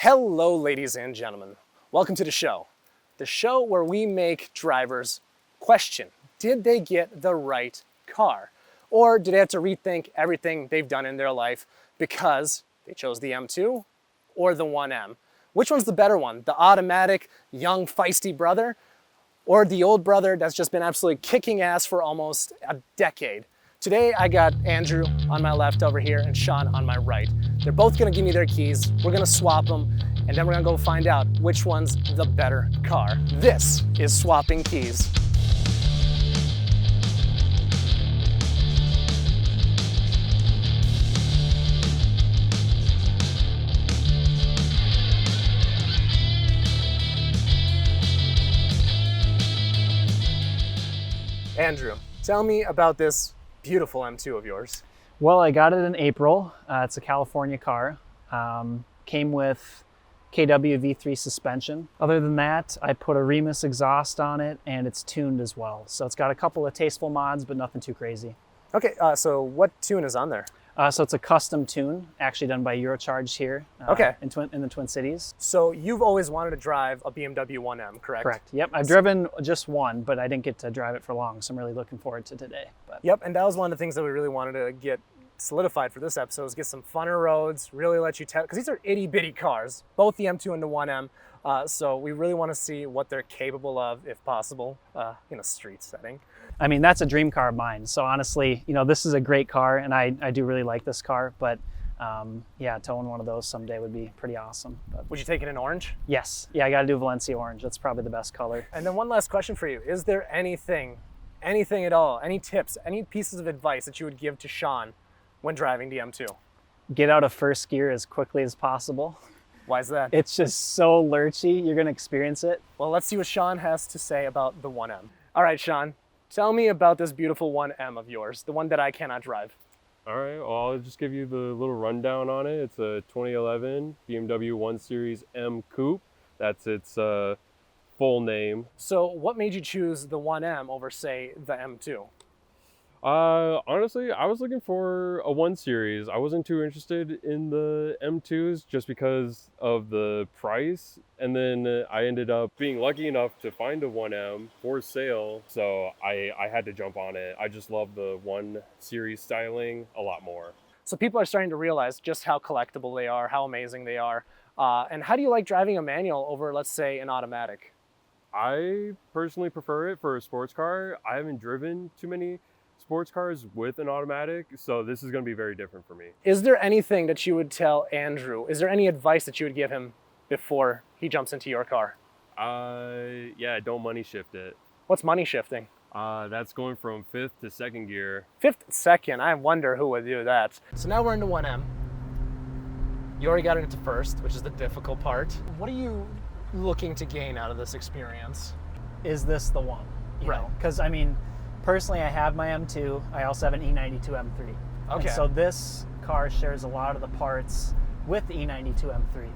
Hello, ladies and gentlemen. Welcome to the show where we make drivers question, did they get the right car? Or do they have to rethink everything they've done in their life because they chose the M2 or the 1M? Which one's the better one? The automatic, young, feisty brother? Or the old brother that's just been absolutely kicking ass for almost a decade? Today, I got Andrew on my left over here and Sean on my right. They're both gonna give me their keys. We're gonna swap them, and then we're gonna go find out which one's the better car. This is Swapping Keys. Andrew, tell me about this beautiful M2 of yours. Well, I got it in April. It's a California car. Came with KW V3 suspension. Other than that, I put a Remus exhaust on it and it's tuned as well. So it's got a couple of tasteful mods, but nothing too crazy. Okay, so what tune is on there? So it's a custom tune, actually done by Eurocharge here in the Twin Cities. So you've always wanted to drive a BMW 1M, correct? Correct, yep. I've driven just one, but I didn't get to drive it for long, so I'm really looking forward to today. Yep, and that was one of the things that we really wanted to get solidified for this episode, is get some funner roads, really let you test, because these are itty bitty cars, both the M2 and the 1M. So we really want to see what they're capable of, if possible, in a street setting. I mean, that's a dream car of mine. So honestly, this is a great car and I do really like this car, but yeah, to own one of those someday would be pretty awesome. But would you take it in orange? Yes. Yeah, I got to do Valencia orange. That's probably the best color. And then one last question for you. Is there anything at all, any tips, any pieces of advice that you would give to Sean when driving the M2? Get out of first gear as quickly as possible. Why is that? It's just so lurchy. You're going to experience it. Well, let's see what Sean has to say about the 1M. All right, Sean, tell me about this beautiful 1M of yours, the one that I cannot drive. All right, well, I'll just give you the little rundown on it. It's a 2011 BMW 1 Series M Coupe. That's its full name. So what made you choose the 1M over, say, the M2? Honestly, I was looking for a 1 Series. I wasn't too interested in the M2s just because of the price. And then I ended up being lucky enough to find a 1M for sale. So I had to jump on it. I just love the 1 Series styling a lot more. So people are starting to realize just how collectible they are, how amazing they are. And how do you like driving a manual over, let's say, an automatic? I personally prefer it for a sports car. I haven't driven too many sports cars with an automatic, so this is going to be very different for me. Is there anything that you would tell Andrew? Is there any advice that you would give him before he jumps into your car? Yeah, don't money shift it. What's money shifting? That's going from 5th to 2nd gear. 5th, 2nd, I wonder who would do that. So now we're into 1M. You already got into 1st, which is the difficult part. What are you looking to gain out of this experience? Is this the one? Right. Because, I mean, personally, I have my M2. I also have an E92 M3. Okay. And so this car shares a lot of the parts with the E92 M3.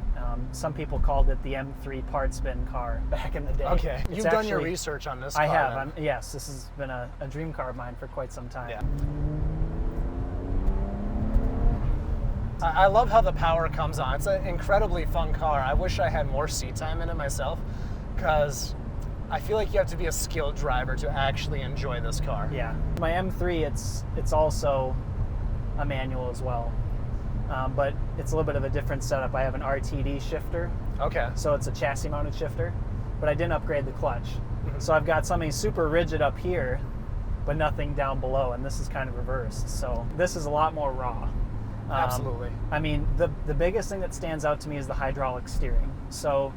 Some people called it the M3 parts bin car back in the day. Okay. You've done your research on this car. I have. Yes, this has been a dream car of mine for quite some time. Yeah. I love how the power comes on. It's an incredibly fun car. I wish I had more seat time in it myself, because I feel like you have to be a skilled driver to actually enjoy this car. Yeah. My M3, it's also a manual as well, but it's a little bit of a different setup. I have an RTD shifter. Okay. So it's a chassis mounted shifter, but I didn't upgrade the clutch. Mm-hmm. So I've got something super rigid up here, but nothing down below, and this is kind of reversed. So this is a lot more raw. Absolutely. I mean, the biggest thing that stands out to me is the hydraulic steering. So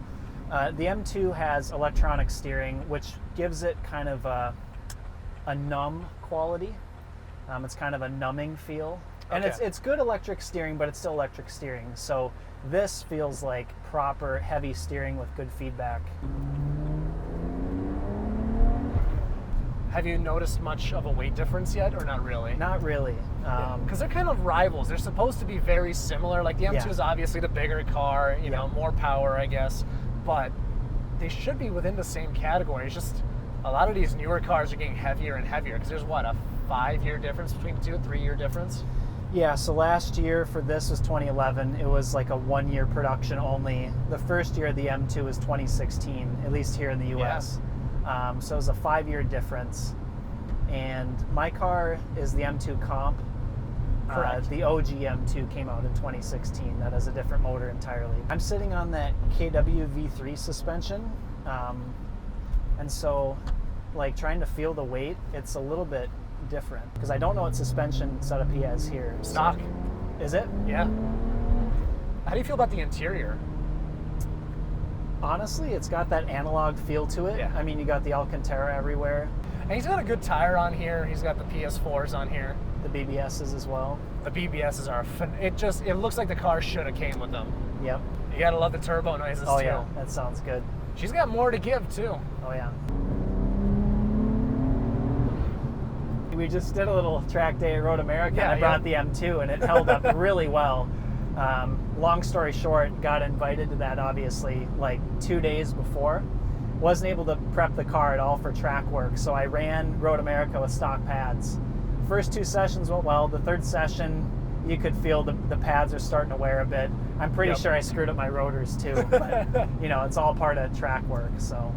the M2 has electronic steering, which gives it kind of a numb quality. It's kind of a numbing feel. And okay. it's good electric steering, but it's still electric steering. So this feels like proper heavy steering with good feedback. Have you noticed much of a weight difference yet, or not really? Not really. Because they're kind of rivals. They're supposed to be very similar. Like the M2 is obviously the bigger car, you know, more power, I guess. But they should be within the same category. It's just a lot of these newer cars are getting heavier and heavier, because there's what, a 5-year difference between the two, 3-year difference? Yeah, so last year for this was 2011. It was like a 1-year production only. The first year of the M2 was 2016, at least here in the US. So it was a 5-year difference. And my car is the M2 Comp. Correct. The OG M2 came out in 2016. That has a different motor entirely. I'm sitting on that KW V3 suspension. And so, like, trying to feel the weight, it's a little bit different because I don't know what suspension setup he has here. Stock. Is it? Yeah. How do you feel about the interior? Honestly, it's got that analog feel to it. Yeah. I mean, you got the Alcantara everywhere, And he's got a good tire on here. He's got the PS4s on here. the BBSs as well. The BBSs are it looks like the car should have came with them. Yep. You gotta love the turbo noises Oh too. yeah, that sounds good. She's got more to give too. Oh yeah. We just did a little track day at Road America, and I brought the M2, and it held up really well. Long story short, got invited to that obviously like 2 days before. Wasn't able to prep the car at all for track work, so I ran Road America with stock pads. First 2 sessions went well. The third session, you could feel the pads are starting to wear a bit. I'm pretty sure I screwed up my rotors too, but you know, it's all part of track work, so.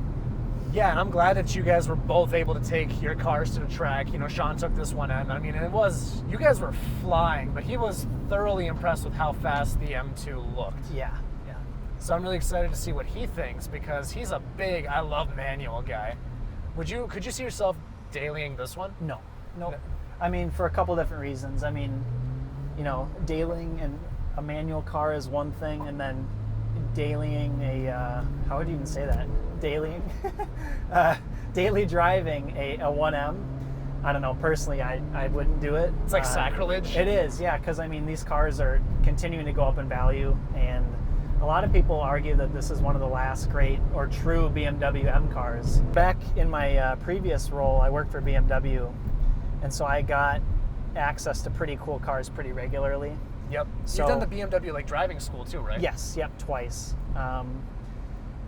Yeah, and I'm glad that you guys were both able to take your cars to the track. You know, Sean took this one in. I mean, you guys were flying, but he was thoroughly impressed with how fast the M2 looked. Yeah, yeah. So I'm really excited to see what he thinks because he's a big, I love manual guy. Could you see yourself dailying this one? No. I mean, for a couple different reasons. I mean, you know, dailying and a manual car is one thing, and then dailying how would you even say that? Dailying? Daily driving a 1M. I don't know, personally, I wouldn't do it. It's like sacrilege. It is, yeah, because I mean, these cars are continuing to go up in value, and a lot of people argue that this is one of the last great or true BMW M cars. Back in my previous role, I worked for BMW, and so I got access to pretty cool cars pretty regularly. Yep. So, you've done the BMW like driving school too, right? Yes, yep, twice.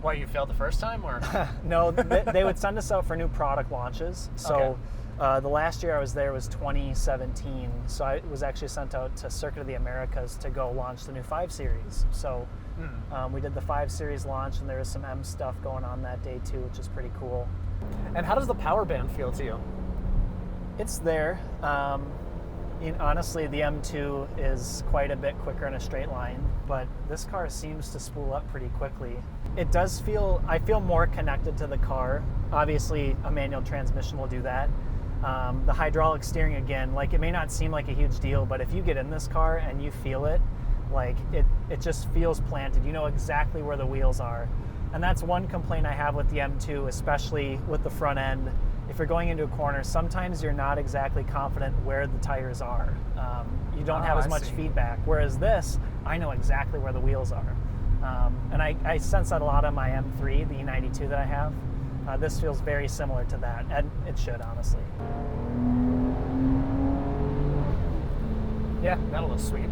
Why, you failed the first time, or? No, they would send us out for new product launches. So the last year I was there was 2017. So I was actually sent out to Circuit of the Americas to go launch the new 5 Series. So we did the 5 Series launch, and there was some M stuff going on that day too, which is pretty cool. And how does the power band feel to you? It's there. Honestly, the M2 is quite a bit quicker in a straight line, but this car seems to spool up pretty quickly. It does feel, I feel more connected to the car. Obviously, a manual transmission will do that. The hydraulic steering, again, like, it may not seem like a huge deal, but if you get in this car and you feel it, like, it just feels planted. You know exactly where the wheels are. And that's one complaint I have with the M2, especially with the front end. If you're going into a corner, sometimes you're not exactly confident where the tires are. You don't have as much feedback. Whereas this, I know exactly where the wheels are. And I sense that a lot on my M3, the E92 that I have. This feels very similar to that, and it should, honestly. Yeah, that'll look sweet.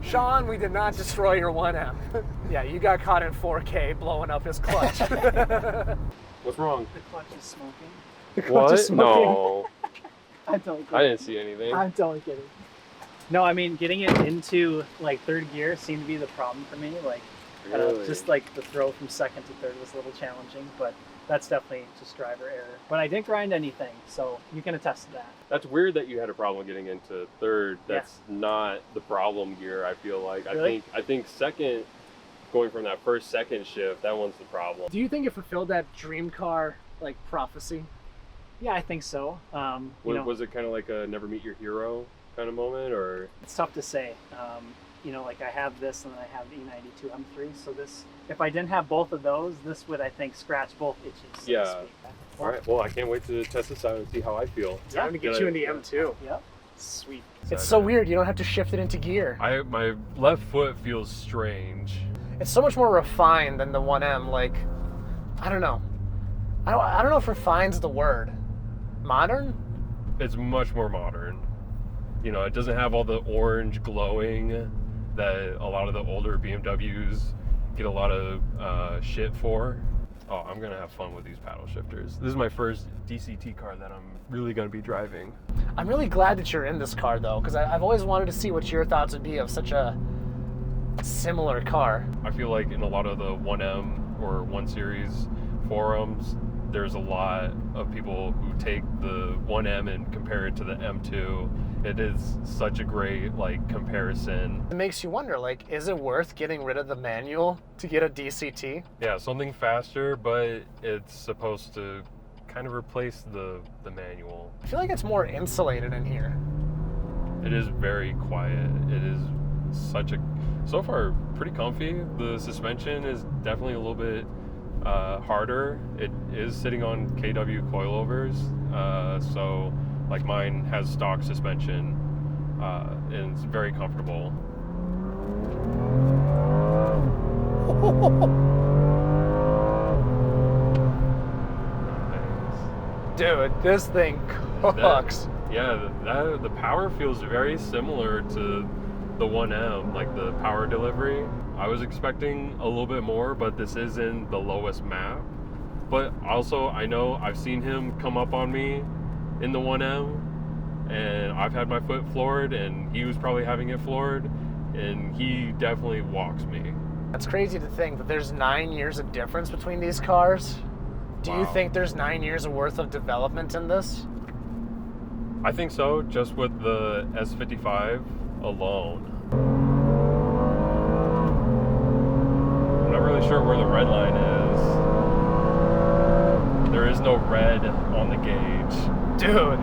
Sean, we did not destroy your 1M. Yeah, you got caught in 4K blowing up his clutch. What's wrong? The clutch is smoking. What? No. I'm totally kidding. I didn't see anything. I'm totally kidding. No, I mean, getting it into like third gear seemed to be the problem for me. Like, Really? just like the throw from second to third was a little challenging, but that's definitely just driver error. But I didn't grind anything, so you can attest to that. That's weird that you had a problem getting into third. That's not the problem gear, I feel like. Really? I think second, going from that second shift, that one's the problem. Do you think it fulfilled that dream car like prophecy? Yeah, I think so. Was it kind of like a never meet your hero kind of moment, or? It's tough to say. Like I have this and then I have the E92 M3. So this, if I didn't have both of those, this would, I think, scratch both itches. So Yeah. to speak. All right. Well, I can't wait to test this out and see how I feel. Time to get you in the M2. Yep. Sweet. It's so weird. You don't have to shift it into gear. My left foot feels strange. It's so much more refined than the 1M. Like, I don't know. I don't know if refine's the word. Modern? It's much more modern. You know, it doesn't have all the orange glowing that a lot of the older BMWs get a lot of shit for. Oh, I'm gonna have fun with these paddle shifters. This is my first DCT car that I'm really gonna be driving. I'm really glad that you're in this car though, because I've always wanted to see what your thoughts would be of such a similar car. I feel like in a lot of the 1M or 1 Series forums, there's a lot of people who take the 1M and compare it to the M2. It is such a great comparison. It makes you wonder, is it worth getting rid of the manual to get a DCT? Yeah, something faster, but it's supposed to kind of replace the manual. I feel like it's more insulated in here. It is very quiet. It is so far pretty comfy. The suspension is definitely a little bit harder. It is sitting on KW coilovers, so mine has stock suspension, and it's very comfortable. Nice. Dude, this thing cooks. The power feels very similar to the 1M, the power delivery. I was expecting a little bit more, but this is in the lowest map. But also, I know I've seen him come up on me in the 1M, and I've had my foot floored, and he was probably having it floored, and he definitely walks me. That's crazy to think that there's 9 years of difference between these cars. Do you think there's 9 years worth of development in this? I think so, just with the S55 alone. I'm not really sure where the red line is. There is no red on the gauge. Dude.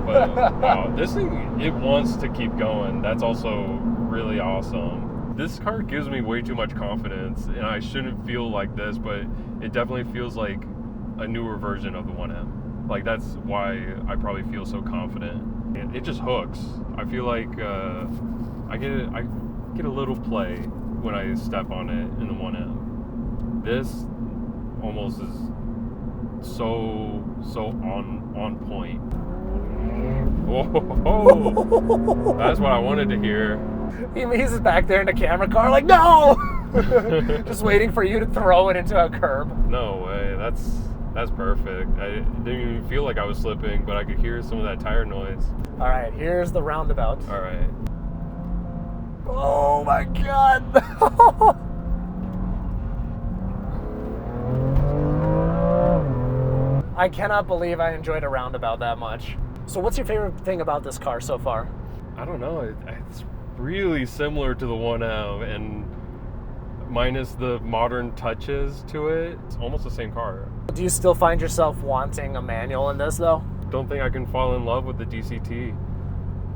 But wow, this thing, it wants to keep going. That's also really awesome. This car gives me way too much confidence, and I shouldn't feel like this, but it definitely feels like a newer version of the 1M. That's why I probably feel so confident. It just hooks. I feel like I get a little play when I step on it in the 1M. This almost is so on point. Whoa, that's what I wanted to hear. He's just back there in the camera car no! Just waiting for you to throw it into a curb. No way, that's perfect. I didn't even feel like I was slipping, but I could hear some of that tire noise. All right, here's the roundabout. All right. Oh my God. I cannot believe I enjoyed a roundabout that much. So what's your favorite thing about this car so far? I don't know. It's really similar to the 1M, and minus the modern touches to it, it's almost the same car. Do you still find yourself wanting a manual in this though? Don't think I can fall in love with the DCT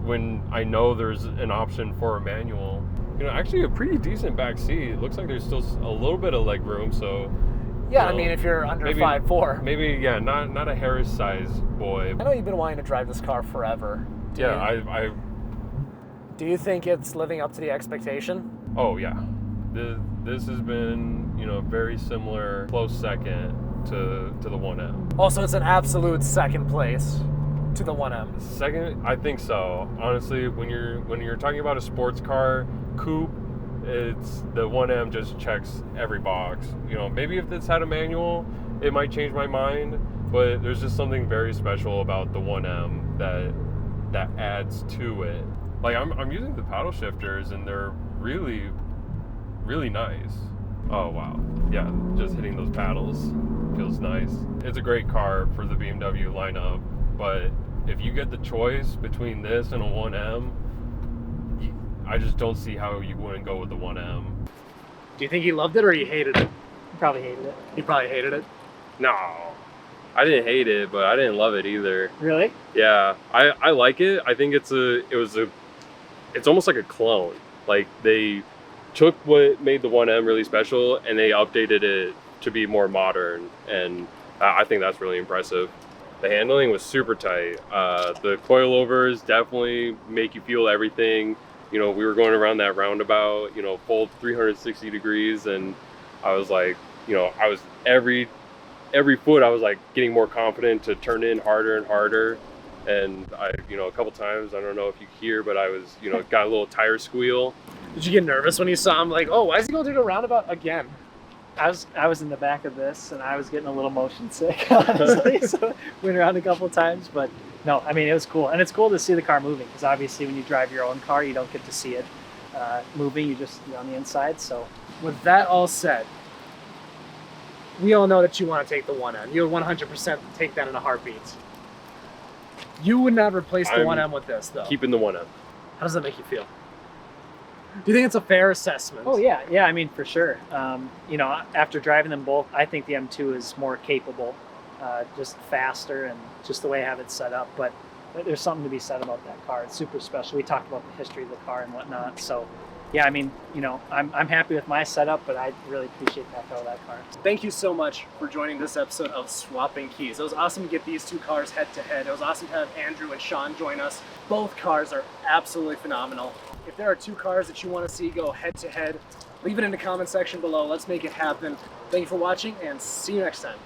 when I know there's an option for a manual. Actually a pretty decent back seat. It looks like there's still a little bit of leg room, so yeah, I mean, if you're under 5'4". Maybe, yeah, not a Harris size boy. I know you've been wanting to drive this car forever. Do you think it's living up to the expectation? Oh yeah, this has been very similar, close second to the 1M. Also, it's an absolute second place to the 1M. Second, I think so. Honestly, when you're talking about a sports car coupe, it's the 1M just checks every box. Maybe if this had a manual, it might change my mind, but there's just something very special about the 1M that adds to it. I'm using the paddle shifters, and they're really, really nice. Oh wow, yeah, just hitting those paddles feels nice. It's a great car for the BMW lineup, but if you get the choice between this and a 1M, I just don't see how you wouldn't go with the 1M. Do you think he loved it or he hated it? He probably hated it. He probably hated it? No, I didn't hate it, but I didn't love it either. Really? Yeah, I like it. I think it's almost like a clone. They took what made the 1M really special and they updated it to be more modern, and I think that's really impressive. The handling was super tight. The coilovers definitely make you feel everything. We were going around that roundabout, full 360 degrees, and I was I was every foot I was getting more confident to turn in harder and harder. And I, a couple times, I don't know if you hear, but I was, got a little tire squeal. Did you get nervous when you saw him? Oh, why is he going through the roundabout again? I was in the back of this, and I was getting a little motion sick, honestly. So went around a couple of times, but no, I mean, it was cool, and it's cool to see the car moving, because obviously when you drive your own car, you don't get to see it moving. You're on the inside. So With that all said, we all know that you want to take the 1M. You would 100% take that in a heartbeat. You would not replace the I'm 1M with this, though. Keeping the 1M. How does that make you feel? Do you think it's a fair assessment? oh yeah, I mean, for sure. You know, after driving them both, I think the M2 is more capable, just faster, and just the way I have it set up. But there's something to be said about that car. It's super special. We talked about the history of the car and whatnot. So yeah, I mean, you know, I'm happy with my setup, but I really appreciate the heck out of that car. Thank you so much for joining this episode of Swapping Keys. It was awesome to get these two cars head to head. It was awesome to have Andrew and Sean join us. Both cars are absolutely phenomenal. If there are two cars that you want to see go head to head, leave it in the comment section below. Let's make it happen. Thank you for watching, and see you next time.